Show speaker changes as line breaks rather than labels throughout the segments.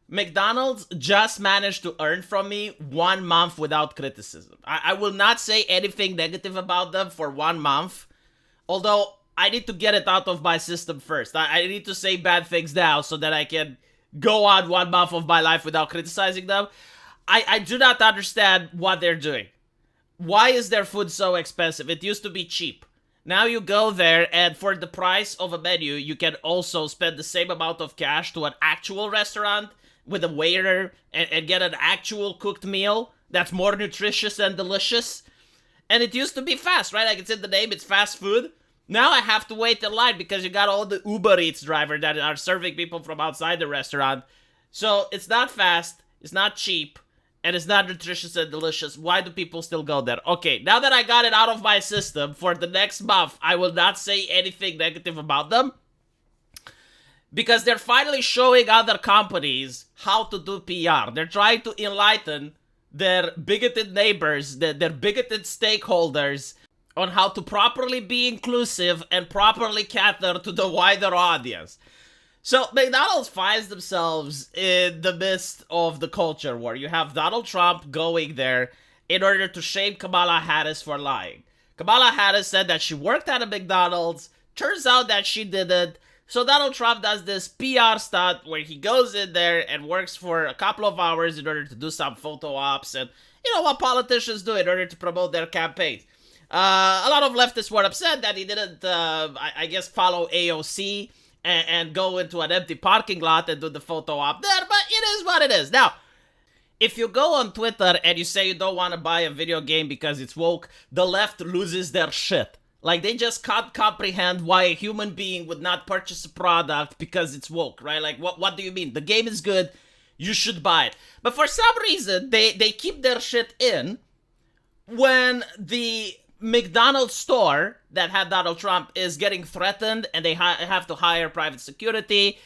McDonald's just managed to earn from me 1 month without criticism. I will not say anything negative about them for 1 month, although I need to get it out of my system first. I need to say bad things now so that I can go on 1 month of my life without criticizing them. I do not understand what they're doing. Why is their food so expensive? It used to be cheap. Now you go there, and for the price of a menu, you can also spend the same amount of cash to an actual restaurant with a waiter and get an actual cooked meal that's more nutritious and delicious. And it used to be fast, right? Like it's in the name, it's fast food. Now I have to wait in line because you got all the Uber Eats drivers that are serving people from outside the restaurant. So it's not fast, it's not cheap, and it's not nutritious and delicious. Why do people still go there? Okay, now that I got it out of my system, for the next month, I will not say anything negative about them. Because they're finally showing other companies how to do PR. They're trying to enlighten their bigoted neighbors, their bigoted stakeholders, on how to properly be inclusive and properly cater to the wider audience. So McDonald's finds themselves in the midst of the culture war. You have Donald Trump going there in order to shame Kamala Harris for lying. Kamala Harris said that she worked at a McDonald's. Turns out that she didn't. So Donald Trump does this PR stunt where he goes in there and works for a couple of hours in order to do some photo ops and, you know, what politicians do in order to promote their campaigns. A lot of leftists were upset that he didn't, I guess, follow AOC and go into an empty parking lot and do the photo op there, but it is what it is. Now, if you go on Twitter and you say you don't want to buy a video game because it's woke, the left loses their shit. Like, they just can't comprehend why a human being would not purchase a product because it's woke, right? Like, what do you mean? The game is good, you should buy it. But for some reason, they keep their shit in when the McDonald's store that had Donald Trump is getting threatened and they have to hire private security,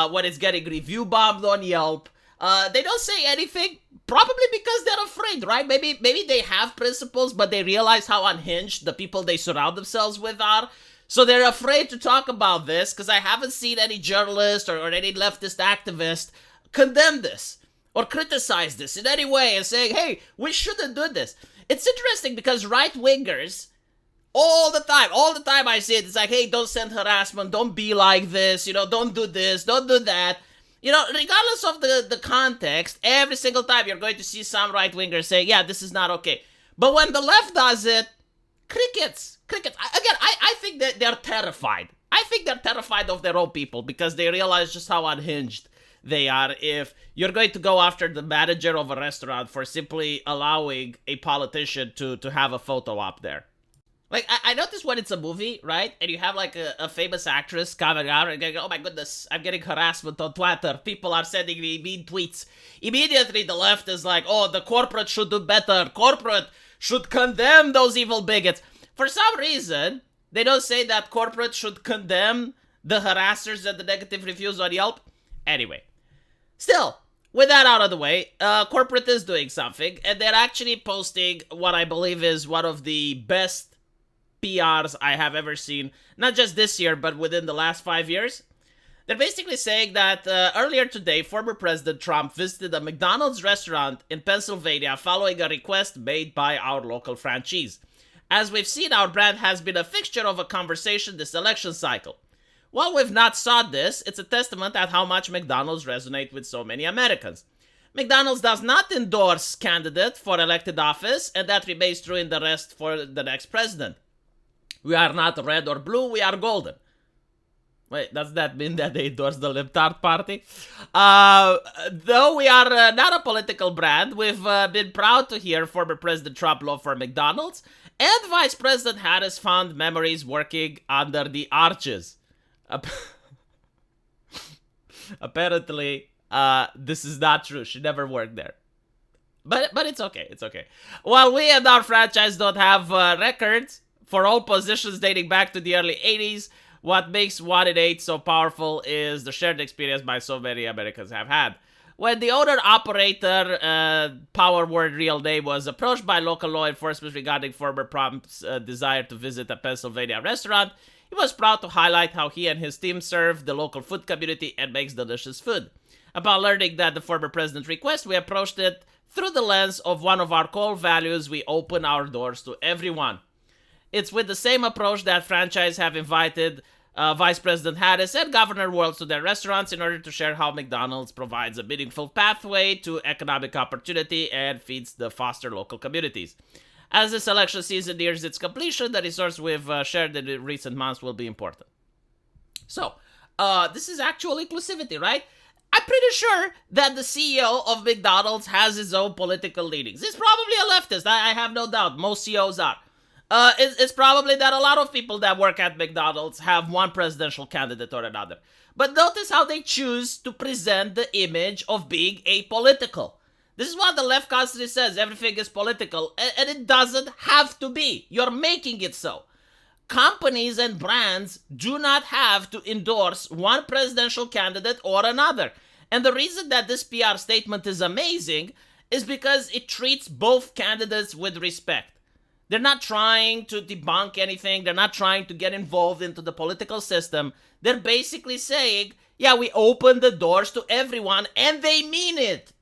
when it's getting review bombed on Yelp. They don't say anything, probably because they're afraid, right? Maybe they have principles, but they realize how unhinged the people they surround themselves with are. So they're afraid to talk about this, because I haven't seen any journalist or any leftist activist condemn this or criticize this in any way and saying, hey, we shouldn't do this. It's interesting because right-wingers, all the time I see it, it's like, hey, don't send harassment, don't be like this, you know, don't do this, don't do that. You know, regardless of the context, every single time you're going to see some right-winger say, yeah, this is not okay. But when the left does it, crickets. Again, I think that they're terrified. I think they're terrified of their own people because they realize just how unhinged they are if you're going to go after the manager of a restaurant for simply allowing a politician to have a photo op there. Like, I noticed when it's a movie, right? And you have, like, a famous actress coming out and going, oh my goodness, I'm getting harassment on Twitter. People are sending me mean tweets. Immediately, the left is like, oh, the corporate should do better. Corporate should condemn those evil bigots. For some reason, they don't say that corporate should condemn the harassers and the negative reviews on Yelp. Anyway, still, with that out of the way, corporate is doing something. And they're actually posting what I believe is one of the best PRs I have ever seen, not just this year, but within the last 5 years. They're basically saying that earlier today, former President Trump visited a McDonald's restaurant in Pennsylvania following a request made by our local franchise. As we've seen, our brand has been a fixture of a conversation this election cycle. While we've not sought this, it's a testament at how much McDonald's resonate with so many Americans. McDonald's does not endorse candidate for elected office, and that remains true in the rest for the next president. We are not red or blue, we are golden. Wait, does that mean that they endorse the Libtard Party? Though we are not a political brand, we've been proud to hear former President Trump love for McDonald's, and Vice President Harris found memories working under the arches. Apparently, this is not true. She never worked there. But it's okay, it's okay. While we and our franchise don't have records for all positions dating back to the early 80s, what makes 1 in 8 so powerful is the shared experience by so many Americans have had. When the owner-operator, power word real name, was approached by local law enforcement regarding former Trump's desire to visit a Pennsylvania restaurant, he was proud to highlight how he and his team serve the local food community and makes delicious food. Upon learning that the former president requested, we approached it through the lens of one of our core values: we open our doors to everyone. It's with the same approach that franchise have invited Vice President Harris and Governor Walz to their restaurants in order to share how McDonald's provides a meaningful pathway to economic opportunity and feeds the foster local communities. As this election season nears its completion, the resource we've shared in recent months will be important. So, this is actual inclusivity, right? I'm pretty sure that the CEO of McDonald's has his own political leanings. He's probably a leftist. I have no doubt. Most CEOs are. It's probably that a lot of people that work at McDonald's have one presidential candidate or another. But notice how they choose to present the image of being apolitical. This is what the left constantly says: everything is political, and it doesn't have to be. You're making it so. Companies and brands do not have to endorse one presidential candidate or another. And the reason that this PR statement is amazing is because it treats both candidates with respect. They're not trying to debunk anything. They're not trying to get involved into the political system. They're basically saying, yeah, we open the doors to everyone, and they mean it.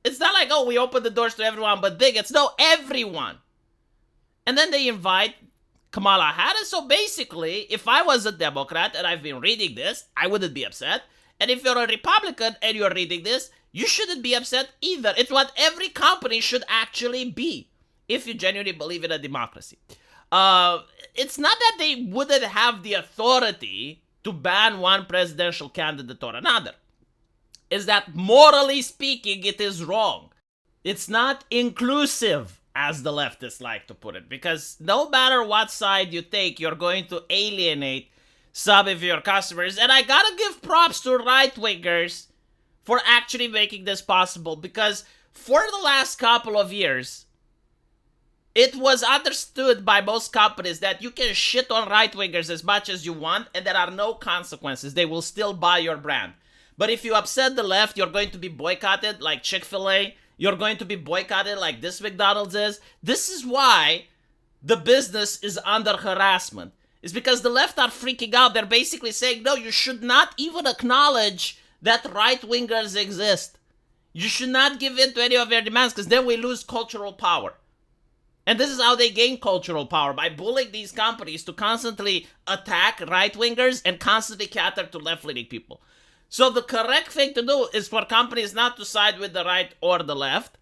It's not like, oh, we open the doors to everyone but bigots. No, everyone. And then they invite Kamala Harris. So basically, if I was a Democrat and I've been reading this, I wouldn't be upset. And if you're a Republican and you're reading this, you shouldn't be upset either. It's what every company should actually be, if you genuinely believe in a democracy. It's not that they wouldn't have the authority to ban one presidential candidate or another. It's that morally speaking, it is wrong. It's not inclusive, as the leftists like to put it, because no matter what side you take, you're going to alienate some of your customers. And I gotta give props to right-wingers for actually making this possible, because for the last couple of years, it was understood by most companies that you can shit on right-wingers as much as you want and there are no consequences. They will still buy your brand. But if you upset the left, you're going to be boycotted like Chick-fil-A. You're going to be boycotted like this McDonald's is. This is why the business is under harassment. It's because the left are freaking out. They're basically saying, no, you should not even acknowledge that right-wingers exist. You should not give in to any of their demands, because then we lose cultural power. And this is how they gain cultural power, by bullying these companies to constantly attack right-wingers and constantly cater to left-leaning people. So the correct thing to do is for companies not to side with the right or the left,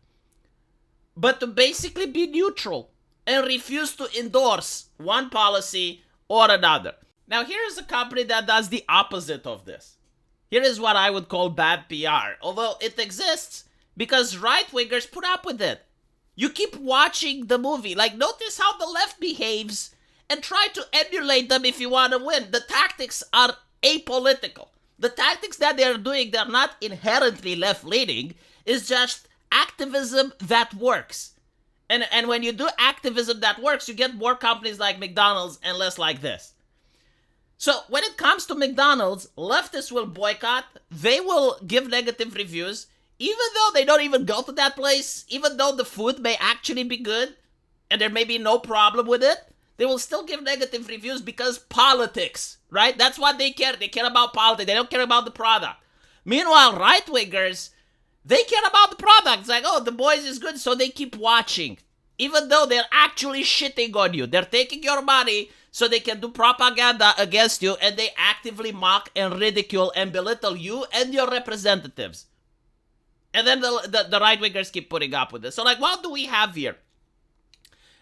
but to basically be neutral and refuse to endorse one policy or another. Now here's a company that does the opposite of this. Here is what I would call bad PR, although it exists because right-wingers put up with it. You keep watching the movie. Like, notice how the left behaves and try to emulate them if you want to win. The tactics are apolitical. The tactics that they're doing, they're not inherently left-leaning. It's just activism that works. And when you do activism that works, you get more companies like McDonald's and less like this. So when it comes to McDonald's, leftists will boycott. They will give negative reviews, even though they don't even go to that place, even though the food may actually be good, and there may be no problem with it. They will still give negative reviews because politics, right? That's what they care. They care about politics. They don't care about the product. Meanwhile, right-wingers, they care about the product. It's like, oh, The Boys is good, so they keep watching. Even though they're actually shitting on you. They're taking your money so they can do propaganda against you, and they actively mock and ridicule and belittle you and your representatives. And then the right-wingers keep putting up with this. So, like, what do we have here?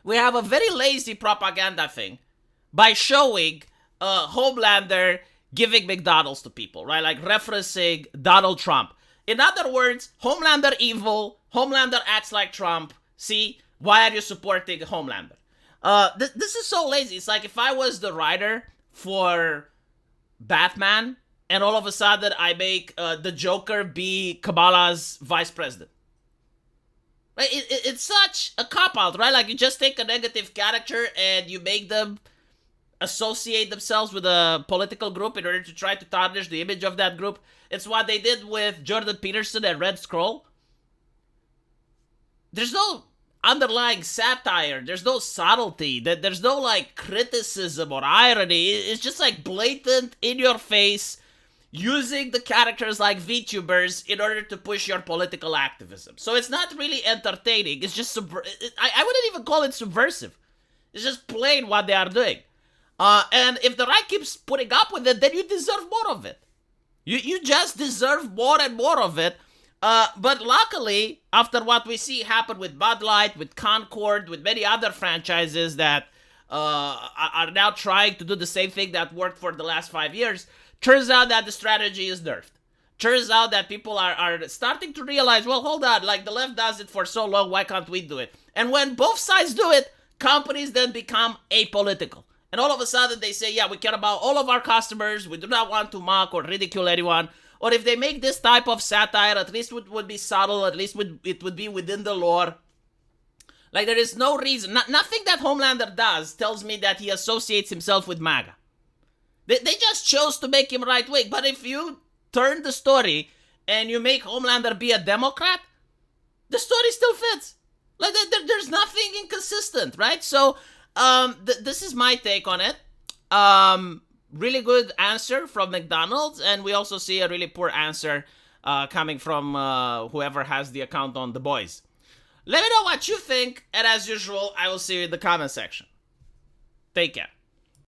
We have a very lazy propaganda thing by showing Homelander giving McDonald's to people, right? Like referencing Donald Trump. In other words, Homelander evil, Homelander acts like Trump. See, why are you supporting Homelander? This is so lazy. It's like if I was the writer for Batman and all of a sudden I make the Joker be Kamala's vice president. Right? It's such a cop-out, right? Like, you just take a negative character and you make them associate themselves with a political group in order to try to tarnish the image of that group. It's what they did with Jordan Peterson and Red Scroll. There's no underlying satire. There's no subtlety. There's no, like, criticism or irony. It's just, like, blatant, in your face. using the characters like VTubers in order to push your political activism. So it's not really entertaining. It's just I wouldn't even call it subversive. It's just plain what they are doing. And if the right keeps putting up with it, then you deserve more of it. You just deserve more and more of it. But luckily, after what we see happen with Bud Light, with Concord, with many other franchises that are now trying to do the same thing that worked for the last 5 years, turns out that the strategy is nerfed. Turns out that people are starting to realize, well, hold on, like the left does it for so long, why can't we do it? And when both sides do it, companies then become apolitical. And all of a sudden they say, yeah, we care about all of our customers, we do not want to mock or ridicule anyone. Or if they make this type of satire, at least it would be subtle, at least it would be within the lore. Like there is no reason, nothing that Homelander does tells me that he associates himself with MAGA. They just chose to make him right-wing. But if you turn the story and you make Homelander be a Democrat, the story still fits. Like there's nothing inconsistent, right? So this is my take on it. Really good answer from McDonald's, and we also see a really poor answer coming from whoever has the account on The Boys. Let me know what you think, and as usual, I will see you in the comment section. Take care.